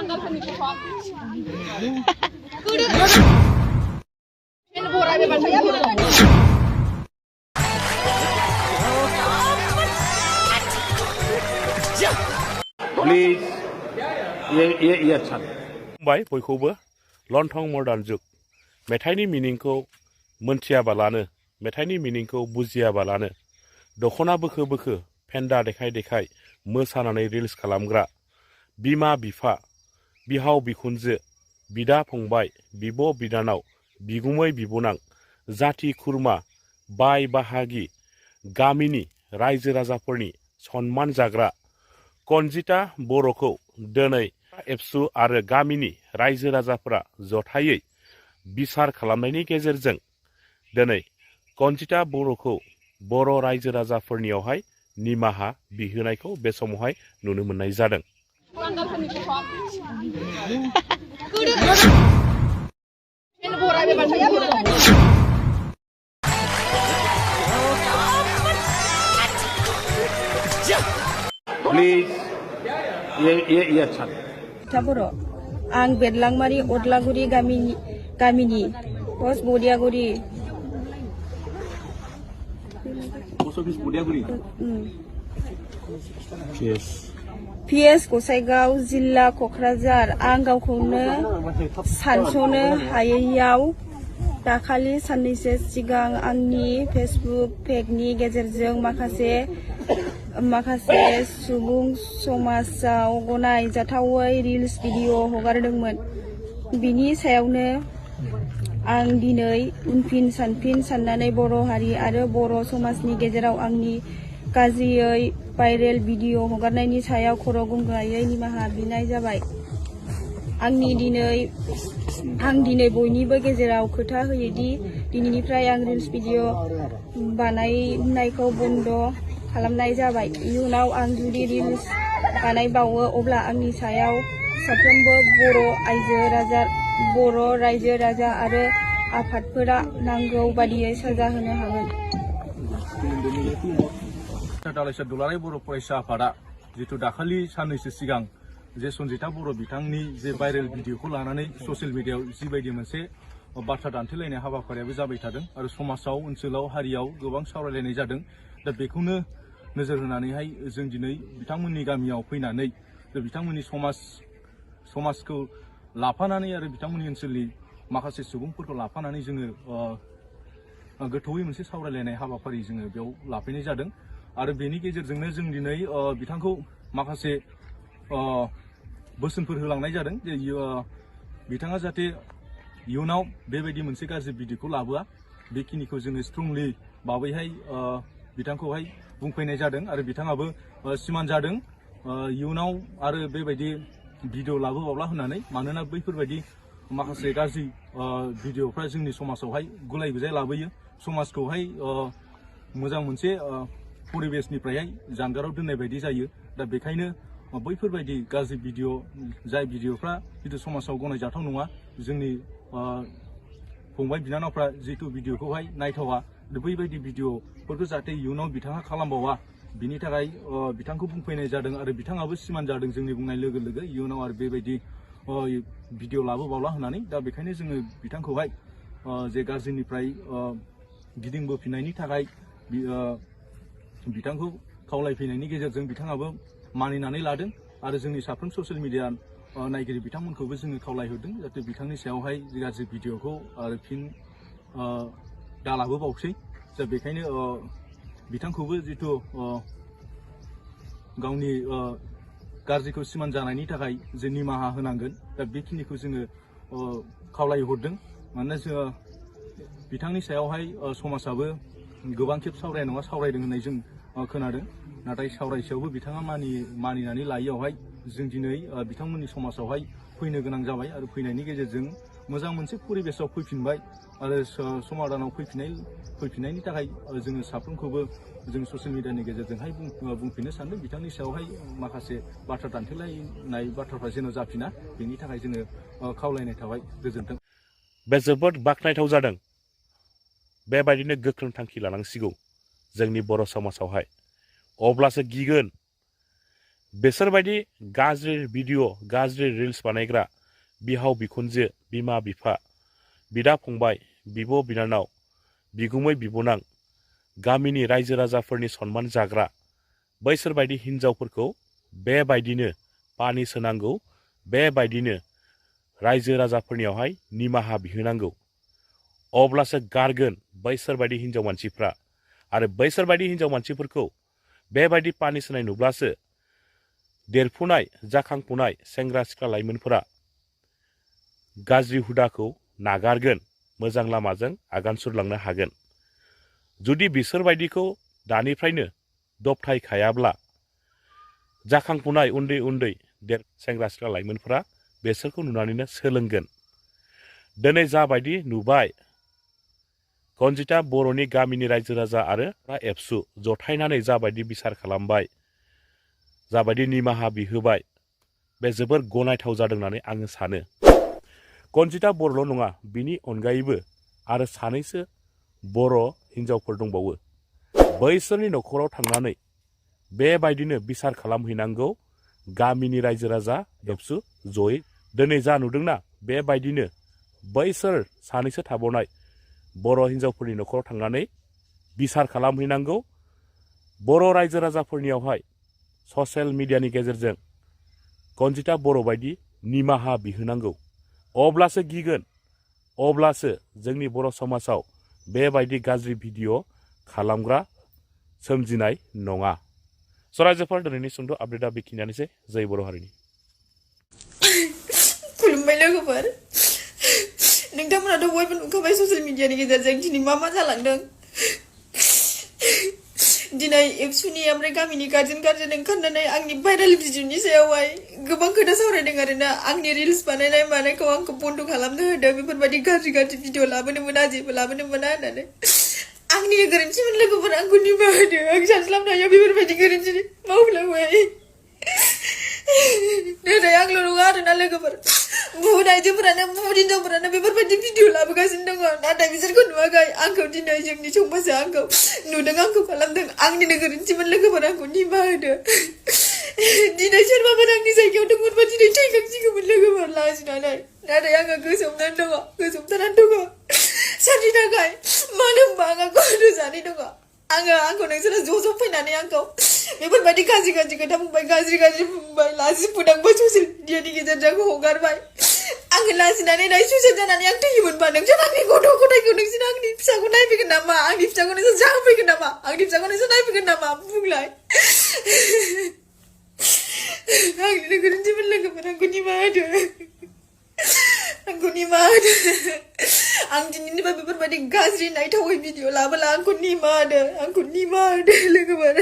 Please, ये अच्छा बुंबाय बयखौबो लन्थं मडार्न जुग मेथाइनि मिनिंखौ मोनथियाबालानो मेथाइनि मिनिंखौ बुजियाबालानो दख'ना बोखो बोखो फेन्दा देखाय देखाय मोसानानै रिल्स खालामग्रा बिमा बिफा बिहाव बिखुनजो बिदा फंबाय बिब' बिनानाव बिगुमै बिबोनां जाथि खुरमा बाय बाहागि गामिनि रायजो राजाफोरनि सनमान जाग्रा कनजिता बर'खौ दिनै एबसु आरो गामिनि रायजो राजाफोरा जथायै बिसार खालामनायनि गेजेरजों दिनै कनजिता बर'खौ बर' रायजो राजाफोरनियावहाय निमाहा बिहोनायखौ बे समावहाय नुनो मोननाय जादों। Please, ये अच्छा बर' आं बेरलांमारि अदलागुरि गामिनि पस्ट बदियागुरि PS गसाइगाव जिल्ला क'क्राझार आं गावखौनो सानस'नो हायैयाव दाखालि साननैसो सिगां आंनि फेसबुक पेजनि गेजेरजों माखासे सुबुं समाजाव गनायजाथावै रिल्स भिडिअ हगारदोंमोन। बिनि सायावनो आं दिनै उनफिन सानफिन साननानै बर' हारि आरो बर' समाजनि गेजेराव आंनि गाज्रियै भाइरेल भिडिअ हगारनायनि सायाव खर' गंग्रायै निमाहा बिनाय जाबाय। आं दिनै बयनिबो गेजेराव खोथा होयोदि दिनैनिफ्राय आं रिल्स भिडिअ बानायनायखौ बन्द' खालामनाय जाबाय। इयुनाव आं जुदि रिल्स बानायबावो अब्ला आंनि सायाव साफ्रोमबो बर' रायजो राजा आरो आफादफोरा नांगौ बादियै साजा होनो हागोन। दालाइसा दुलाराय बर' फरायसा आफादा जिथु दाखालि साननैसो सिगां जे सन्जिता बर' बिथांनि जे भाइरेल भिडिअखौ लानानै ससियेल मिडियायाव जिबायदि मोनसे बाथ्रा दान्थेलायनाय हाबाफारियाबो जाबाय थादों आरो समाजाव ओनसोलाव हारियाव गोबां सावरायलायनाय जादों। दा बेखौनो नोजोर होनानैहाय जों दिनै बिथांमोननि गामियाव फैनानै बिथांमोननि समाजखौ लाफानानै आरो बिथांमोननि ओनसोलनि माखासे सुबुंफोरखौ लाफानानै जोङो गोथौयै मोनसे सावरायलायनाय हाबाफारि जोङो बेयाव लाफैनाय जादों आरो बेनि गेजेरजोंनो जों दिनै बिथांखौ माखासे बोसोनफोर होलांनाय जादों जे बिथाङा जाहाथे इयुनाव बेबायदि मोनसे गाज्रि भिडिअखौ लाबोआ बेखिनिखौ जोङो स्ट्रंलि बावैहाय बिथांखौहाय बुंफैनाय जादों आरो बिथाङाबो सिमान जादों इयुनाव आरो बेबायदि भिडिअ लाबोबावला होननानै मानोना बैफोरबायदि माखासे गाज्रि भिडिअफ्रा जोंनि समाजावहाय गुलाय गुजाय लाबोयो समाजखौहाय मोजां मोनसे परिबेसनिफ्रायहाय जानगाराव दोननाय बायदि जायो। दा बेखायनो बैफोरबायदि गाज्रि भिडिअ जाय भिडिअफ्रा जितु समाजाव गनायजाथाव नङा जोंनि फंबाय बिनानावफ्रा जितु भिडिअखौहाय नायथावा बैबायदि भिडिअफोरखौ जाहाथे इयुनाव बिथाङा खालामबावा बिनि थाखाय बिथांखौ बुंफैनाय जादों आरो बिथाङाबो सिमान जादों जोंनि बुंनाय लोगो लोगो इयुनाव आरो बेबायदि भिडिअ लाबोबावला होननानै। दा बेखायनो जोङो बिथांखौहाय जे गाज्रिनिफ्राय गिदिंबोफिननायनि थाखाय बिथांखौ खावलायफैनायनि गेजेरजों बिथाङाबो मानिनानै लादों आरो जोंनि साफ्रोम ससियेल मिडिया नायगिरि बिथांमोनखौबो जोङो खावलायहरदों जाहाथे बिथांनि सायावहाय गाज्रि भिडिअखौ आरो फिन दा लाबोबावसै। दा बेखायनो बिथांखौबो जितु गावनि गाज्रिखौ सिमान जानायनि थाखाय जे निमाहा होनांगोन दा बेखिनिखौ जोङो खावलायहरदों। मानोना जोङो बिथांनि सायावहाय समाजाबो गोबां खेब सावराया नङा सावरायदों होननाय जों खोनादों नाथाय सावरायसेयावबो बिथाङा मानिनानै लायैयावहाय जों दिनै बिथांमोननि समाजावहाय फैनो गोनां जाबाय आरो फैनायनि गेजेरजों मोजां मोनसे परिबेसाव फैफिनबाय आरो समाधानाव फैफिननायनि थाखाय जोङो साफ्रोमखौबो जों ससियेल मिडियानि गेजेरजोंहाय बुंफिननो सानदों बिथांनि सायावहाय माखासे बाथ्रा दान्थेलायनाय बाथ्राफ्रा जेन' जाफिना बेनि थाखाय जोङो खावलायनाय थाबाय। गोजोन्थों। बे जोबोद बाख्नायथाव जादों। बेबायदिनो गोख्रों थांखि लानांसिगौ जोंनि बर' समाजावहाय अब्लासो गिगोन बेसोरबायदि गाज्रि भिडिअ गाज्रि रिल्स बानायग्रा बिहाव बिखुनजो बिमा बिफा बिदा फंबाय बिब' बिनानाव बिगुमै बिबोनां गामिनि रायजो राजाफोरनि सनमान जाग्रा बैसोरबायदि हिनजावफोरखौ बेबायदिनो पानिस होनांगौ, बेबायदिनो रायजो राजाफोरनियावहाय निमाहा बिहोनांगौ। अब्लासो गारगोन बैसोरबायदि हिनजाव मानसिफ्रा। आरो बैसोरबायदि हिनजाव मानसिफोरखौ बेबायदि पानिस होनाय नुब्लासो देरफुनाय जाखांफुनाय सेंग्रा सिख्ला लाइमोनफोरा गाज्रि हुदाखौ नागारगोन, मोजां लामाजों आगान सुरलांनो हागोन। जुदि बिसोरबायदिखौ दानिफ्रायनो दबथायखायाब्ला जाखांफुनाय उन्दै उन्दै सेंग्रा सिख्ला लाइमोनफोरा बेसोरखौ नुनानैनो सोलोंगोन। दिनै जाबायदि नुबाय कनजिता बर'नि गामिनि रायजो राजा आरो एबसु जथायनानै जाबायदि बिसार खालामबाय, जाबायदि निमाहा बिहोबाय, बे जोबोर गनायथाव जादों होननानै आङो सानो। कनजिता बर'ल' नङा, बिनि अनगायैबो आरो सानैसो बर' हिनजावफोर दंबावो। बैसोरनि न'खराव थांनानै बेबायदिनो बिसार खालामहैनांगौ गामिनि रायजो राजा एबसु जयै। दिनै जा नुदोंना बेबायदिनो बैसोर सानैसो थाबावनाय बर' हिनजावफोरनि न'खराव थांनानै बिसार खालामहैनांगौ। बर' रायजो राजाफोरनियावहाय ससियेल मिडियानि गेजेरजों कनजिता बर' बायदि निमाहा बिहोनांगौ। अब्लासो गिगोन, अब्लासो जोंनि बर' समाजाव बेबायदि गाज्रि भिडिअ खालामग्रा सोमजिनाय नङा। सरायजोफोर दिनैनि सुंद' आपडेटआ बेखिनियानोसै। जय बर' हारिनि। खुलुमबाय लोगोफोर। नोंथांमोनाथ' बयबो नुखाबाय ससियेल मिडियानि गेजेरजों दिनै मा जालांदों। दिनै एबसुनि ओमफ्राय गामिनि गार्जेन ओंखारनानै आंनि भाइरेल भिडिअनि सायावहाय गोबां खोथा सावरायदों आरोना। आंनि रिल्स बानायनाय मानायखौ आंखौ बन्द' खालामनो होदों, बेफोरबायदि गाज्रि भिडिअ लाबोनो मोना, जेबो लाबोनो मोना होननानै। आंनि गोरोन्थिमोन लोगोफोर, आंखौ निमाहा होदो। आं सानस्लाबनो हाया बेफोरबायदि गोरोन्थि मावफ्लांबाय। नाथाय आंल' नङा आरोना लोगोफोर, बुहुत आइजोफोरानो बुहुत हिनजावफोरानो बेफोरबायदि भिडिअ लाबोगासिनो दङ। नाथाय बिसोरखौ नुवाखै। आंखौ दिनै जोंनि समाजा आंखौ नुदों, आंखौ खालामदों। आंनिनो गोरोन्थिमोन लोगोफोर, आंखौ निमाहा होदो। दिनै सोरबाफोर आंनि जायगायाव दंमोनबा दिनै थैखांसिगौमोन लोगोफोर लाजिनानै। नाथाय आङो गोसोमथानानै दङ सोरनि थाखाय। मानो होनबा आंहा गथ' सानै दङ। आंखौ नोंसोरो ज' फैनानै आंखौ बेफोरबायदि गाज्रि खोथा बुंबाय, गाज्रि बुंबाय, लाजि फोनांबाय, ससियेल मिडियानि गेजेरजों हगारबाय। आङो लाजिनानै सुइसाइड जानानै आं थैयोमोनबा नोंसोर आंनि गथ' गथायखौ, नोंसोर आंनि फिसाखौ नायफैगोन नामा? आंनि फिसाखौ नोंसोर जाहोफैगोन नामा? आंनि फिसाखौ नोंसोर नायफैगोन नामा? बुंलाय। आंनिनो गोरोन्थिमोन लोगोफोर, आंखौ निमाहा होदो। आंखौ निमाहा होदो। आं दिनैनिफ्राय बेफोरबायदि गाज्रि नायथावै भिडिअ लाबोला आंखौ निमाहा होदो। आंखौ निमाहा होदो लोगोफोर।